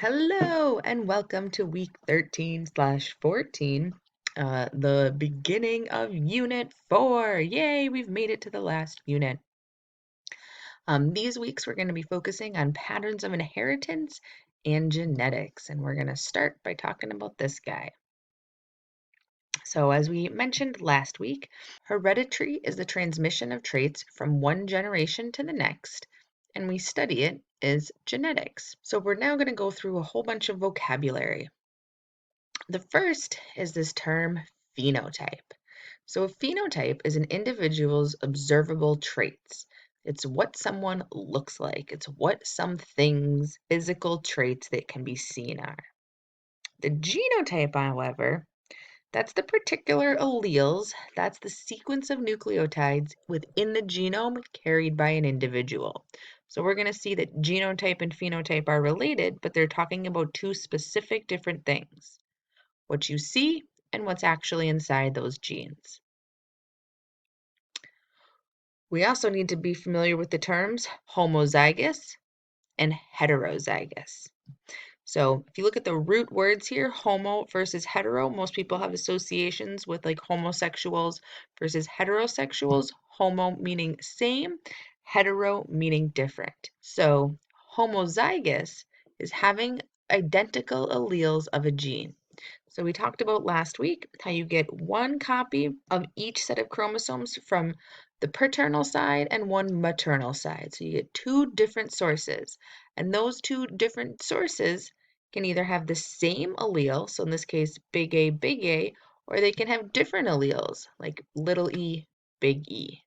Hello and welcome to week 13/14, the beginning of unit 4. Yay, we've made it to the last unit. These weeks we're going to be focusing on patterns of inheritance and genetics, and we're going to start by talking about this guy. So as we mentioned last week, hereditary is the transmission of traits from one generation to the next, and we study it as genetics. So we're now going to go through a whole bunch of vocabulary. The first is this term phenotype. So a phenotype is an individual's observable traits. It's what someone looks like. It's what some things, physical traits that can be seen are. The genotype, however, that's the particular alleles, that's the sequence of nucleotides within the genome carried by an individual. So we're going to see that genotype and phenotype are related, but they're talking about two specific different things: what you see and what's actually inside those genes. We also need to be familiar with the terms homozygous and heterozygous. So if you look at the root words here, homo versus hetero, most people have associations with like homosexuals versus heterosexuals, homo meaning same, hetero meaning different. So homozygous is having identical alleles of a gene. So we talked about last week how you get one copy of each set of chromosomes from the paternal side and one maternal side. So you get two different sources. And those two different sources can either have the same allele, so in this case, big A, or they can have different alleles, like little e, big E.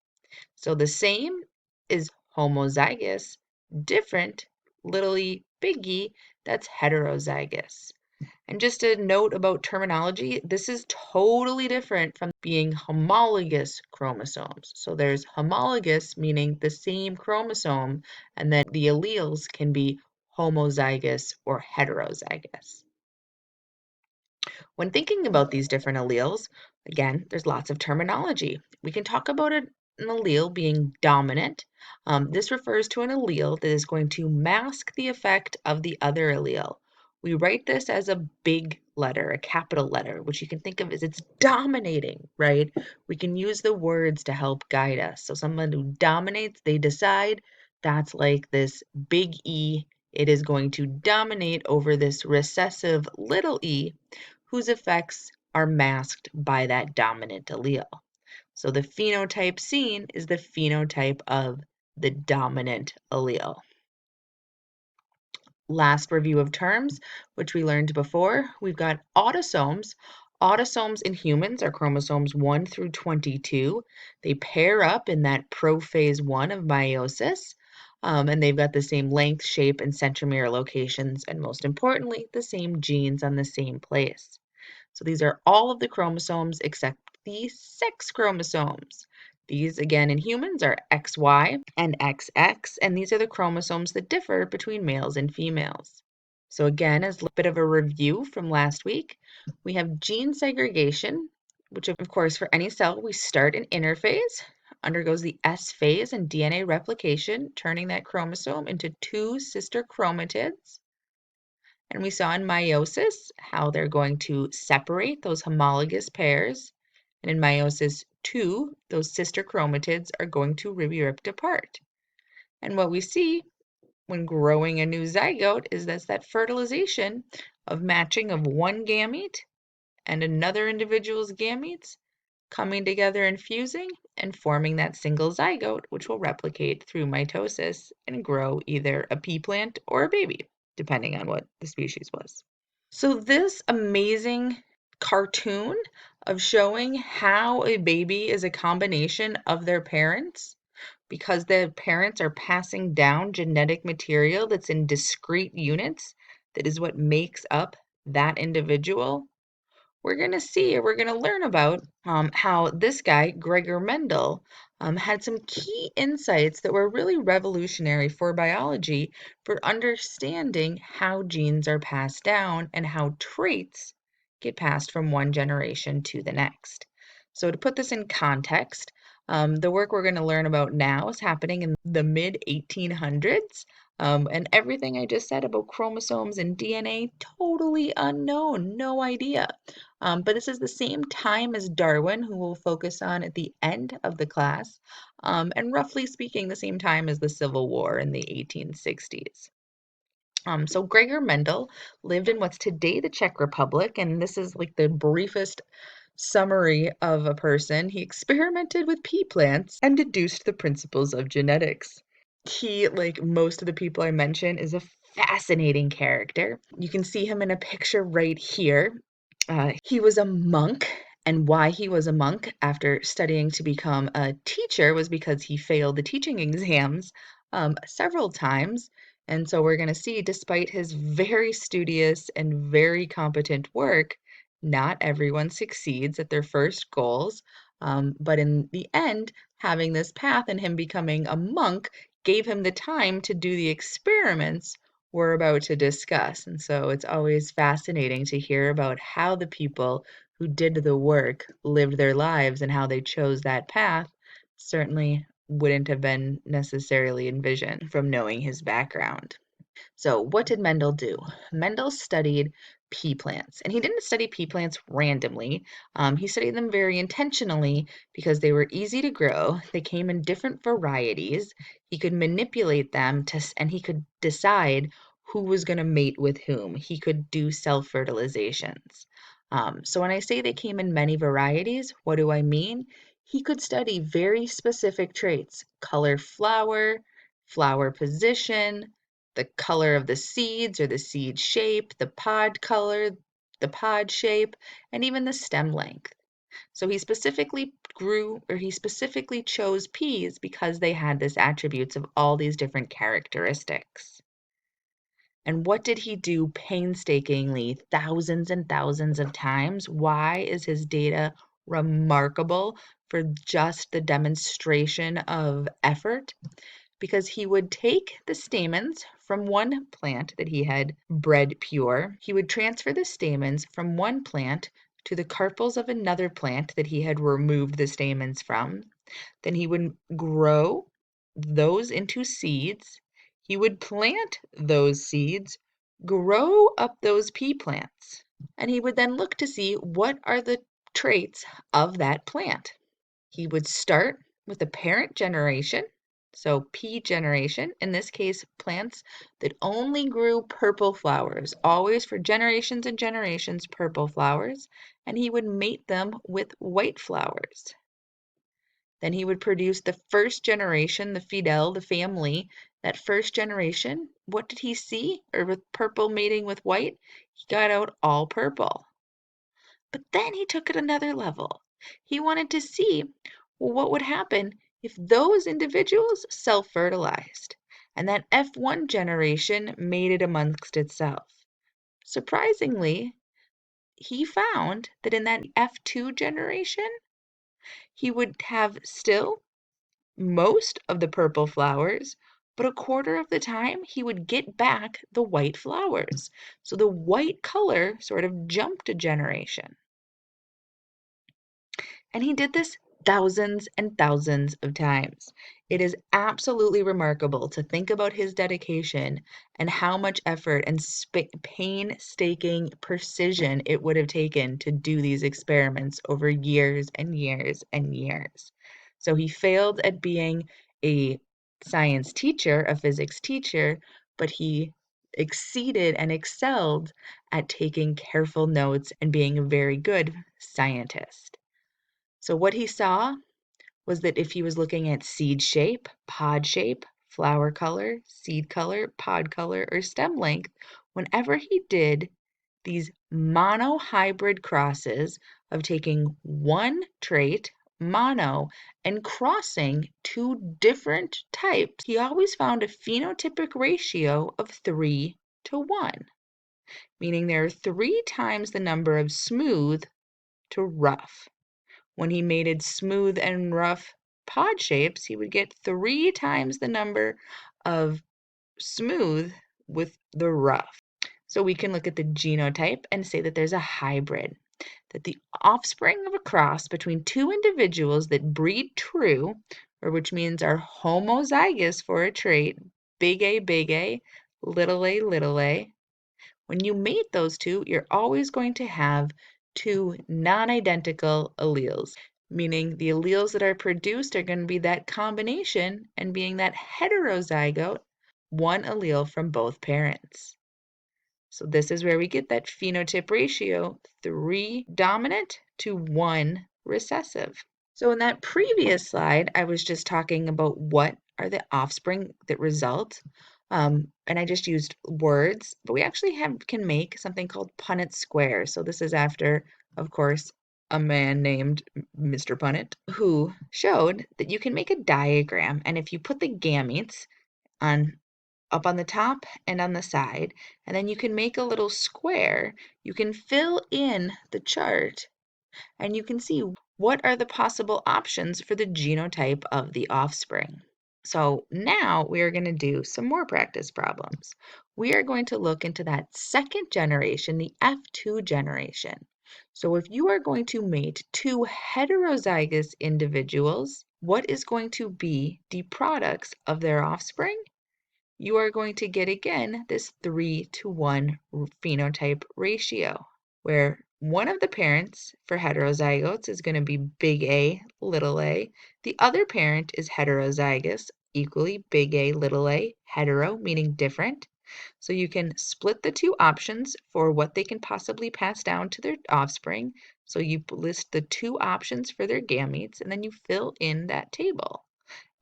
So the same is homozygous, different, little e, big E, that's heterozygous. And just a note about terminology, this is totally different from being homologous chromosomes. So there's homologous, meaning the same chromosome, and then the alleles can be homozygous or heterozygous. When thinking about these different alleles, again, there's lots of terminology. We can talk about an allele being dominant. This refers to an allele that is going to mask the effect of the other allele. We write this as a big letter, a capital letter, which you can think of as it's dominating, right? We can use the words to help guide us. So someone who dominates, they decide, that's like this big E. It is going to dominate over this recessive little e, whose effects are masked by that dominant allele. So the phenotype seen is the phenotype of the dominant allele. Last review of terms, which we learned before, we've got autosomes. Autosomes in humans are chromosomes 1 through 22. They pair up in that prophase 1 of meiosis, and they've got the same length, shape, and centromere locations, and most importantly, the same genes on the same place. So these are all of the chromosomes except the sex chromosomes. These, again, in humans are XY and XX, and these are the chromosomes that differ between males and females. So again, as a bit of a review from last week, we have gene segregation, which of course for any cell, we start in interphase, undergoes the S phase and DNA replication, turning that chromosome into two sister chromatids. And we saw in meiosis how they're going to separate those homologous pairs. And in meiosis 2, those sister chromatids are going to be ripped apart. And what we see when growing a new zygote is that fertilization of matching of one gamete and another individual's gametes coming together and fusing and forming that single zygote, which will replicate through mitosis and grow either a pea plant or a baby, depending on what the species was. So this amazing cartoon of showing how a baby is a combination of their parents, because the parents are passing down genetic material that's in discrete units, that is what makes up that individual. We're going to see, or we're going to learn about how this guy, Gregor Mendel, had some key insights that were really revolutionary for biology for understanding how genes are passed down and how traits get passed from one generation to the next. So to put this in context, the work we're going to learn about now is happening in the mid 1800s. And everything I just said about chromosomes and DNA, totally unknown, no idea. But this is the same time as Darwin, who we'll focus on at the end of the class, and roughly speaking, the same time as the Civil War in the 1860s. So Gregor Mendel lived in what's today the Czech Republic, and this is like the briefest summary of a person. He experimented with pea plants and deduced the principles of genetics. He, like most of the people I mentioned, is a fascinating character. You can see him in a picture right here. He was a monk, and why he was a monk after studying to become a teacher was because he failed the teaching exams several times. And so we're going to see, despite his very studious and very competent work, not everyone succeeds at their first goals. But in the end, having this path and him becoming a monk gave him the time to do the experiments we're about to discuss. And so it's always fascinating to hear about how the people who did the work lived their lives and how they chose that path. Certainly wouldn't have been necessarily envisioned from knowing his background. So, what did Mendel do? Mendel studied pea plants, and he didn't study pea plants randomly. He studied them very intentionally because they were easy to grow. They came in different varieties. He could manipulate them and he could decide who was going to mate with whom. He could do self fertilizations. So, when I say they came in many varieties, what do I mean? He could study very specific traits: color flower, flower position, the color of the seeds or the seed shape, the pod color, the pod shape, and even the stem length. So he specifically chose peas because they had this attributes of all these different characteristics. And what did he do painstakingly thousands and thousands of times? Why is his data remarkable for just the demonstration of effort? Because he would take the stamens from one plant that he had bred pure. He would transfer the stamens from one plant to the carpels of another plant that he had removed the stamens from. Then he would grow those into seeds. He would plant those seeds, grow up those pea plants, and he would then look to see what are the traits of that plant. He would start with the parent generation, so pea generation, in this case, plants that only grew purple flowers, always for generations and generations, purple flowers, and he would mate them with white flowers. Then he would produce the first generation, the Fidel, the family. That first generation, what did he see? Or with purple mating with white? He got out all purple. But then he took it another level. He wanted to see, well, what would happen if those individuals self-fertilized and that F1 generation mated amongst itself. Surprisingly, he found that in that F2 generation, he would have still most of the purple flowers, but a quarter of the time he would get back the white flowers. So the white color sort of jumped a generation. And he did this thousands and thousands of times. It is absolutely remarkable to think about his dedication and how much effort and painstaking precision it would have taken to do these experiments over years and years and years. So he failed at being a science teacher, a physics teacher, but he exceeded and excelled at taking careful notes and being a very good scientist. So what he saw was that if he was looking at seed shape, pod shape, flower color, seed color, pod color, or stem length, whenever he did these monohybrid crosses of taking one trait, mono, and crossing two different types, he always found a phenotypic ratio of 3 to 1, meaning there are 3 times the number of smooth to rough. When he mated smooth and rough pod shapes, he would get 3 times the number of smooth with the rough. So we can look at the genotype and say that there's a hybrid, that the offspring of a cross between two individuals that breed true, or which means are homozygous for a trait, big A, little a. When you mate those two, you're always going to have two non-identical alleles, meaning the alleles that are produced are going to be that combination and being that heterozygote, one allele from both parents. So this is where we get that phenotype ratio, 3 dominant to 1 recessive. So in that previous slide, I was just talking about what are the offspring that result. And I just used words, but we actually can make something called Punnett square. So this is after, of course, a man named Mr. Punnett who showed that you can make a diagram, and if you put the gametes on up on the top and on the side, and then you can make a little square, you can fill in the chart and you can see what are the possible options for the genotype of the offspring. So now we are going to do some more practice problems. We are going to look into that second generation, the F2 generation. So if you are going to mate two heterozygous individuals, what is going to be the products of their offspring? You are going to get again this 3-to-1 phenotype ratio, where one of the parents for heterozygotes is going to be big A, little a. The other parent is heterozygous, equally big A, little a, hetero, meaning different. So you can split the two options for what they can possibly pass down to their offspring. So you list the two options for their gametes, and then you fill in that table.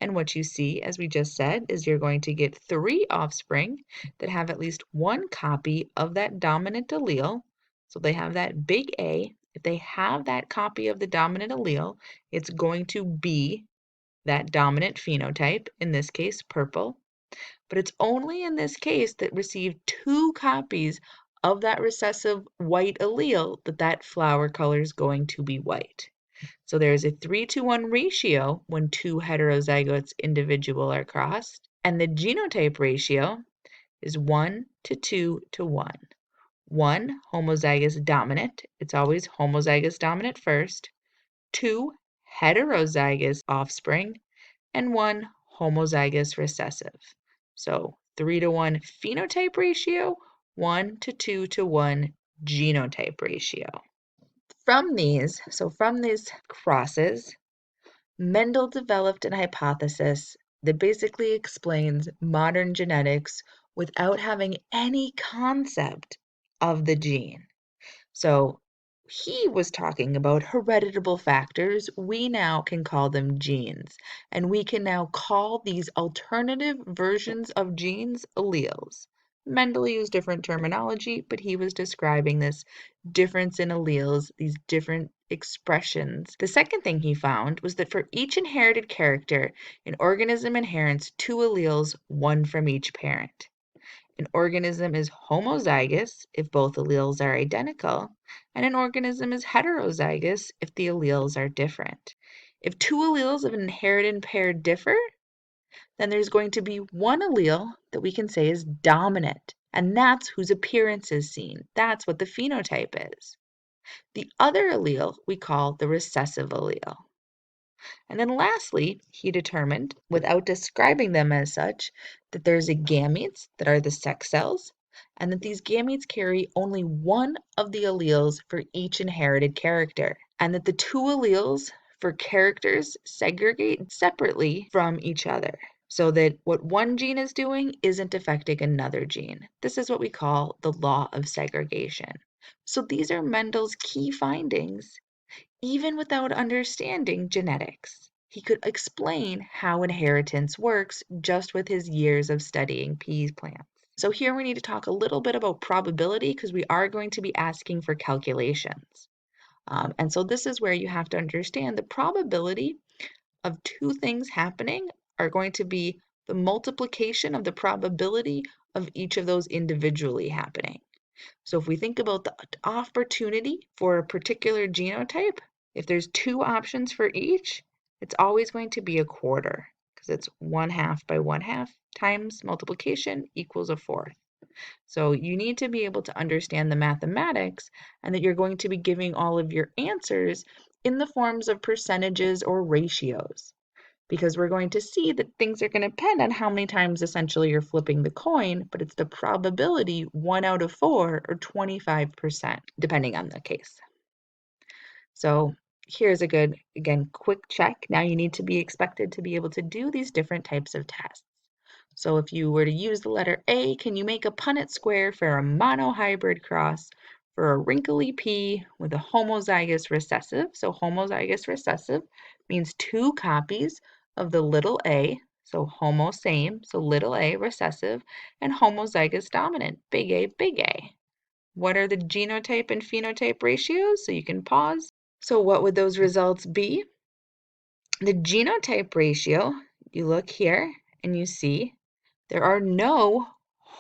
And what you see, as we just said, is you're going to get 3 offspring that have at least one copy of that dominant allele. So they have that big A. If they have that copy of the dominant allele, it's going to be that dominant phenotype, in this case, purple. But it's only in this case that received 2 copies of that recessive white allele that flower color is going to be white. So there's a 3-to-1 ratio when two heterozygotes individual are crossed, and the genotype ratio is 1 to 2 to 1. 1 homozygous dominant, it's always homozygous dominant first, 2 heterozygous offspring, and 1 homozygous recessive. So 3-to-1 phenotype ratio, 1 to 2 to 1 genotype ratio. From these crosses, Mendel developed an hypothesis that basically explains modern genetics without having any concept of the gene. So he was talking about hereditable factors. We now can call them genes, and we can now call these alternative versions of genes alleles. Mendel used different terminology, but he was describing this difference in alleles, these different expressions. The second thing he found was that for each inherited character, an organism inherits 2 alleles, one from each parent. An organism is homozygous if both alleles are identical, and an organism is heterozygous if the alleles are different. If 2 alleles of an inherited pair differ, then there's going to be one allele that we can say is dominant, and that's whose appearance is seen. That's what the phenotype is. The other allele we call the recessive allele. And then lastly, he determined, without describing them as such, that there's a gametes that are the sex cells, and that these gametes carry only one of the alleles for each inherited character, and that the 2 alleles for characters segregate separately from each other, so that what one gene is doing isn't affecting another gene. This is what we call the law of segregation. So these are Mendel's key findings. Even without understanding genetics, he could explain how inheritance works just with his years of studying pea plants. So here we need to talk a little bit about probability because we are going to be asking for calculations. And so this is where you have to understand the probability of 2 things happening are going to be the multiplication of the probability of each of those individually happening. So if we think about the opportunity for a particular genotype, if there's 2 options for each, it's always going to be a quarter because it's 1/2 by 1/2 times multiplication equals a fourth. So you need to be able to understand the mathematics and that you're going to be giving all of your answers in the forms of percentages or ratios. because we're going to see that things are going to depend on how many times essentially you're flipping the coin, but it's the probability 1 out of 4 or 25%, depending on the case. So here's a good, again, quick check. Now you need to be expected to be able to do these different types of tests. So if you were to use the letter A, can you make a Punnett square for a monohybrid cross for a wrinkly pea with a homozygous recessive? So homozygous recessive means 2 copies of the little a, so homo same, so little a recessive, and homozygous dominant, big A, big A. What are the genotype and phenotype ratios? So you can pause. So what would those results be? The genotype ratio, you look here and you see there are no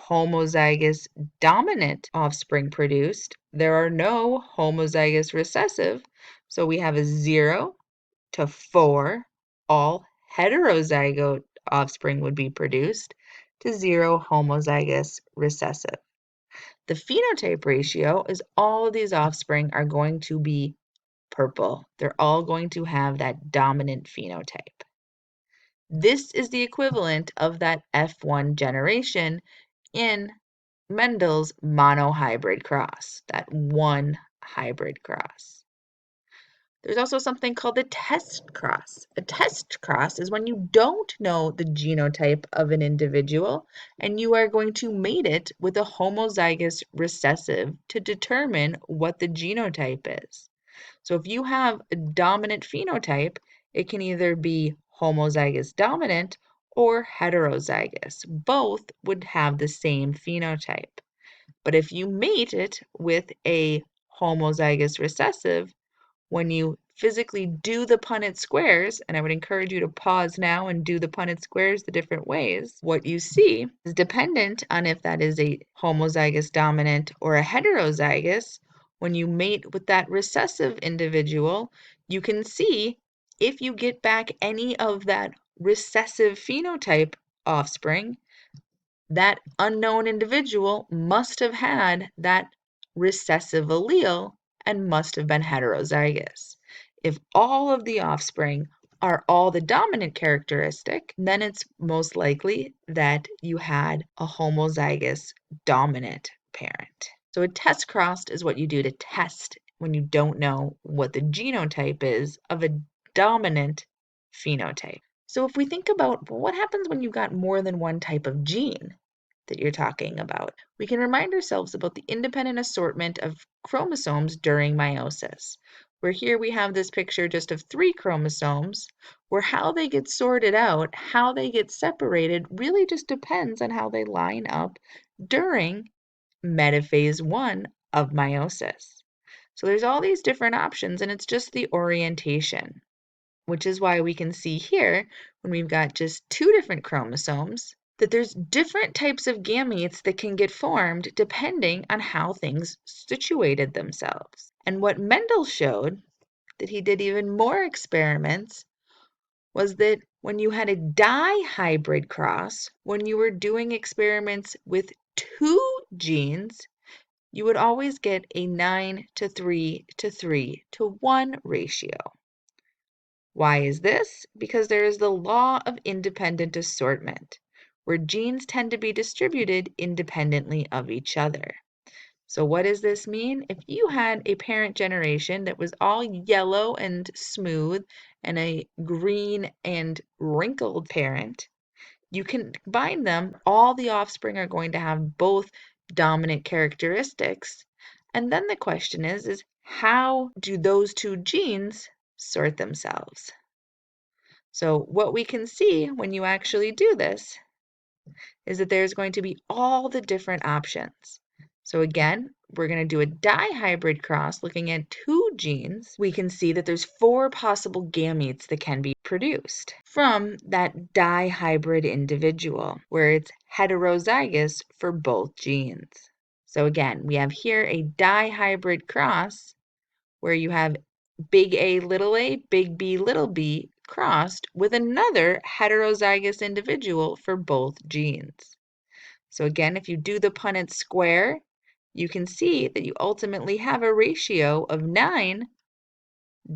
homozygous dominant offspring produced. There are no homozygous recessive. So we have a 0 to 4. All heterozygote offspring would be produced to 0 homozygous recessive. The phenotype ratio is all of these offspring are going to be purple. They're all going to have that dominant phenotype. This is the equivalent of that F1 generation in Mendel's monohybrid cross, that one hybrid cross. There's also something called a test cross. A test cross is when you don't know the genotype of an individual and you are going to mate it with a homozygous recessive to determine what the genotype is. So if you have a dominant phenotype, it can either be homozygous dominant or heterozygous. Both would have the same phenotype. But if you mate it with a homozygous recessive, when you physically do the Punnett squares, and I would encourage you to pause now and do the Punnett squares the different ways, what you see is dependent on if that is a homozygous dominant or a heterozygous. When you mate with that recessive individual, you can see if you get back any of that recessive phenotype offspring, that unknown individual must have had that recessive allele and must have been heterozygous. If all of the offspring are all the dominant characteristic, then it's most likely that you had a homozygous dominant parent. So a test cross is what you do to test when you don't know what the genotype is of a dominant phenotype. So if we think about what happens when you've got more than one type of gene that you're talking about, we can remind ourselves about the independent assortment of chromosomes during meiosis. Where here we have this picture just of 3 chromosomes, where how they get sorted out, how they get separated, really just depends on how they line up during metaphase 1 of meiosis. So there's all these different options, and it's just the orientation, which is why we can see here, when we've got just 2 different chromosomes, that there's different types of gametes that can get formed depending on how things situated themselves. And what Mendel showed, that he did even more experiments, was that when you had a dihybrid cross, when you were doing experiments with 2 genes, you would always get a 9 to 3 to 3 to 1 ratio. Why is this? Because there is the law of independent assortment, where genes tend to be distributed independently of each other. So what does this mean? If you had a parent generation that was all yellow and smooth and a green and wrinkled parent, you can combine them. All the offspring are going to have both dominant characteristics. And then the question is how do those 2 genes sort themselves? So what we can see when you actually do this is that there's going to be all the different options. So again, we're going to do a dihybrid cross looking at 2 genes. We can see that there's 4 possible gametes that can be produced from that dihybrid individual, where it's heterozygous for both genes. So again, we have here a dihybrid cross where you have big A, big B, little b crossed with another heterozygous individual for both genes. So again, if you do the Punnett square, you can see that you ultimately have a ratio of 9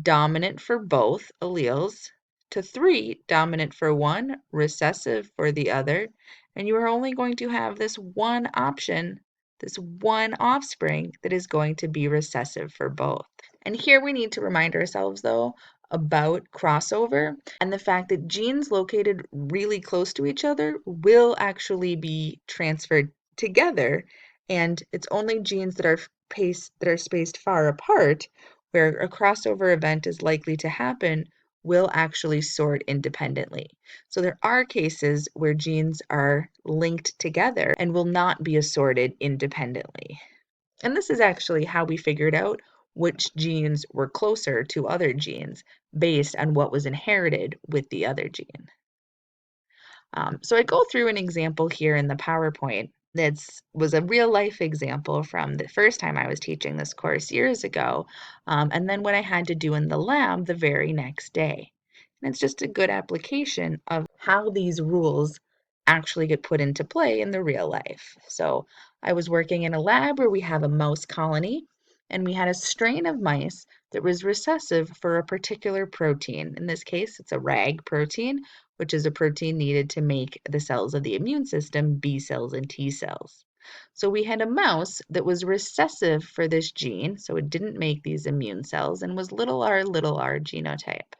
dominant for both alleles to 3, dominant for one, recessive for the other, and you are only going to have this one option, this one offspring that is going to be recessive for both. And here we need to remind ourselves, though, about crossover and the fact that genes located really close to each other will actually be transferred together, and it's only genes that are spaced far apart where a crossover event is likely to happen will actually sort independently. So there are cases where genes are linked together and will not be assorted independently. And this is actually how we figured out which genes were closer to other genes based on what was inherited with the other gene. So I go through an example here in the PowerPoint that was a real life example from the first time I was teaching this course years ago, and then what I had to do in the lab the very next day. And it's just a good application of how these rules actually get put into play in the real life. So I was working in a lab where we have a mouse colony, and we had a strain of mice that was recessive for a particular protein. In this case, it's a RAG protein, which is a protein needed to make the cells of the immune system, B cells and T cells. So we had a mouse that was recessive for this gene, so it didn't make these immune cells and was little r genotype.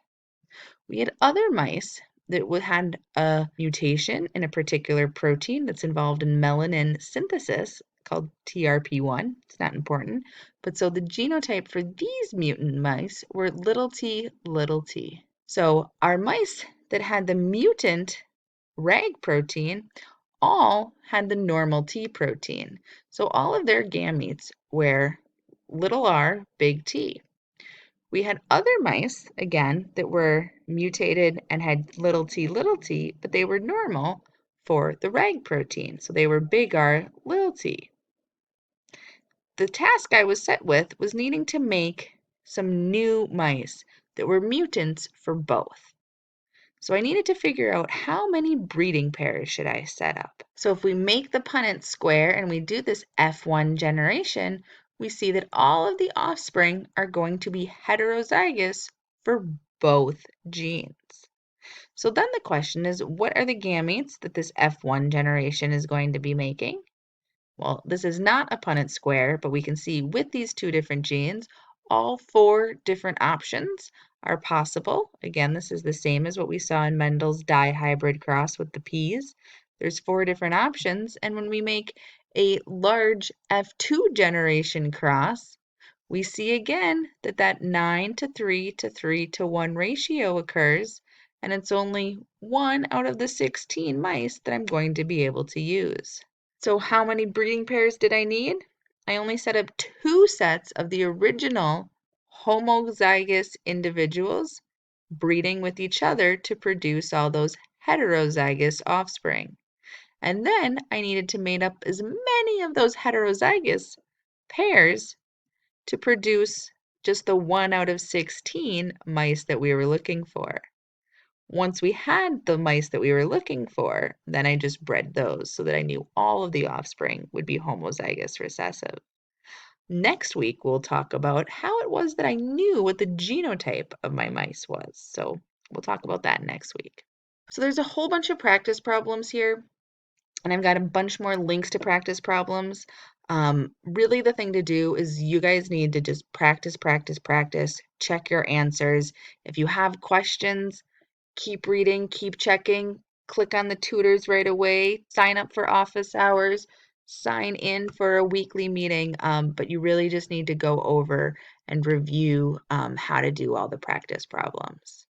We had other mice that had a mutation in a particular protein that's involved in melanin synthesis called TRP1. It's not important. But so the genotype for these mutant mice were little t, little t. So our mice that had the mutant RAG protein all had the normal T protein. So all of their gametes were little r, big T. We had other mice, again, that were mutated and had little t, but they were normal for the RAG protein. So they were big R, little t. The task I was set with was needing to make some new mice that were mutants for both. So I needed to figure out how many breeding pairs should I set up. So if we make the Punnett square and we do this F1 generation, we see that all of the offspring are going to be heterozygous for both genes. So then the question is, what are the gametes that this F1 generation is going to be making? Well, this is not a Punnett square, but we can see with these two different genes, all 4 different options are possible. Again, this is the same as what we saw in Mendel's dihybrid cross with the peas. There's 4 different options, and when we make a large F2 generation cross, we see again that that 9 to 3 to 3 to 1 ratio occurs, and it's only 1 out of the 16 mice that I'm going to be able to use. So how many breeding pairs did I need? I only set up 2 sets of the original homozygous individuals breeding with each other to produce all those heterozygous offspring. And then I needed to make up as many of those heterozygous pairs to produce just the 1 out of 16 mice that we were looking for. Once we had the mice that we were looking for, then I just bred those so that I knew all of the offspring would be homozygous recessive. Next week, we'll talk about how it was that I knew what the genotype of my mice was. So we'll talk about that next week. So there's a whole bunch of practice problems here, and I've got a bunch more links to practice problems. Really, the thing to do is you guys need to just practice, practice, practice, check your answers. If you have questions, keep reading, keep checking, click on the tutors right away, sign up for office hours, sign in for a weekly meeting, but you really just need to go over and review how to do all the practice problems.